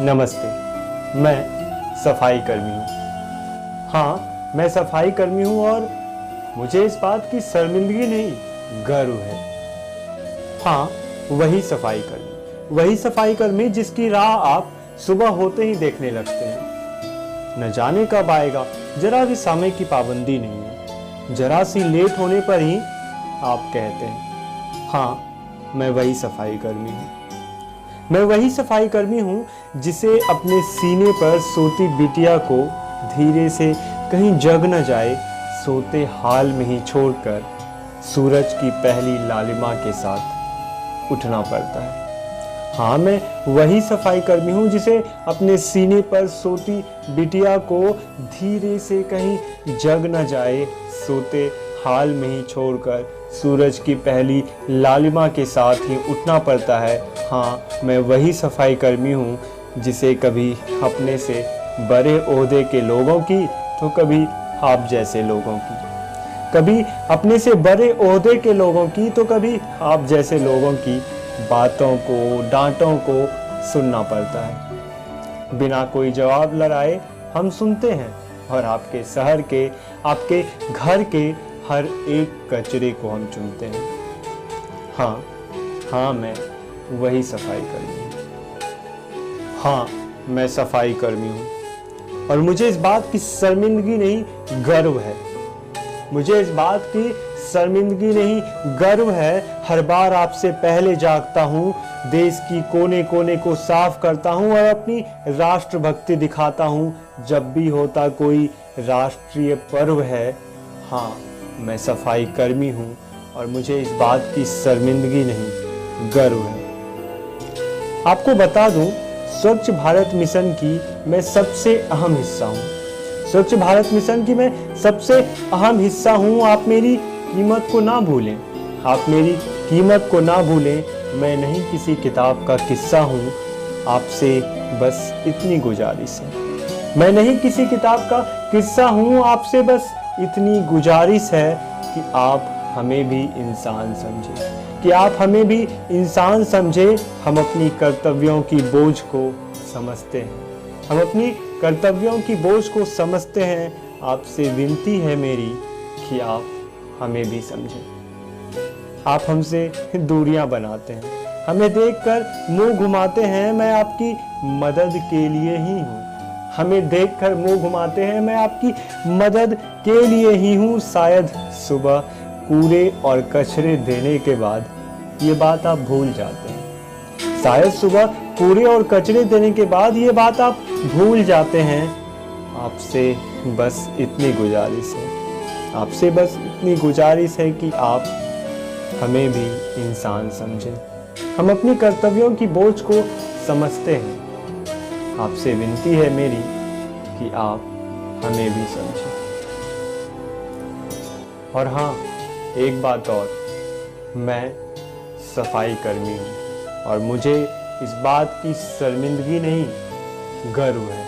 नमस्ते, मैं सफाई कर्मी हूँ। हाँ, मैं सफाई कर्मी हूँ और मुझे इस बात की शर्मिंदगी नहीं, गर्व है। हाँ, वही सफाई कर्मी जिसकी राह आप सुबह होते ही देखने लगते हैं। न जाने कब आएगा, जरा भी समय की पाबंदी नहीं है। जरा सी लेट होने पर ही आप कहते हैं, हाँ, मैं वही सफाई कर्मी हूँ। मैं वही सफाई कर्मी हूँ जिसे अपने सीने पर सोती बिटिया को धीरे से कहीं जग न जाए सोते हाल में ही छोड़कर सूरज की पहली लालिमा के साथ उठना पड़ता है। हाँ, मैं वही सफाई कर्मी हूँ जिसे अपने सीने पर सोती बिटिया को धीरे से कहीं जग न जाए सोते हाल में ही छोड़कर सूरज की पहली लालिमा के साथ ही उठना पड़ता है। हाँ, मैं वही सफाई कर्मी हूँ जिसे कभी अपने से बड़े ओहदे के लोगों की तो कभी आप जैसे लोगों की, कभी अपने से बड़े ओहदे के लोगों की तो कभी आप जैसे लोगों की बातों को, डांटों को सुनना पड़ता है। बिना कोई जवाब लड़ाए हम सुनते हैं और आपके शहर के, आपके घर के हर एक कचरे को हम चुनते हैं। हाँ, मैं वही सफाई कर्मी हूँ। हाँ, मैं सफाई कर्मी हूँ और मुझे इस बात की शर्मिंदगी नहीं, गर्व है। मुझे इस बात की शर्मिंदगी नहीं, गर्व है। हर बार आपसे पहले जागता हूँ, देश की कोने कोने को साफ करता हूँ और अपनी राष्ट्रभक्ति दिखाता हूँ जब भी होता कोई राष्ट्रीय पर्व है। हाँ, मैं सफाई कर्मी हूँ और मुझे इस बात की शर्मिंदगी नहीं, गर्व है। आपको बता दूं, स्वच्छ भारत मिशन की मैं सबसे अहम हिस्सा हूँ। स्वच्छ भारत मिशन की मैं सबसे अहम हिस्सा हूँ। आप मेरी कीमत को ना भूलें, आप मेरी कीमत को ना भूलें। मैं नहीं किसी किताब का किस्सा हूँ, आपसे बस इतनी गुजारिश है। मैं नहीं किसी किताब का किस्सा हूँ, आपसे बस इतनी गुजारिश है कि आप हमें भी इंसान समझें, कि आप हमें भी इंसान समझें। हम अपनी कर्तव्यों की बोझ को समझते हैं, हम अपनी कर्तव्यों की बोझ को समझते हैं। आपसे विनती है मेरी कि आप हमें भी समझें। आप हमसे दूरियां बनाते हैं, हमें देखकर मुंह घुमाते हैं, मैं आपकी मदद के लिए ही हूँ। हमें देखकर मुंह घुमाते हैं, मैं आपकी मदद के लिए ही हूँ। शायद सुबह कूड़े और कचरे देने के बाद ये बात आप भूल जाते हैं। शायद सुबह कूड़े और कचरे देने के बाद ये बात आप भूल जाते हैं। आपसे बस इतनी गुजारिश है, आपसे बस इतनी गुजारिश है कि आप हमें भी इंसान समझें। हम अपनी कर्तव्यों की बोझ को समझते हैं। आपसे विनती है मेरी कि आप हमें भी समझें। और हाँ, एक बात और, मैं सफाई कर्मी हूँ और मुझे इस बात की शर्मिंदगी नहीं, गर्व है।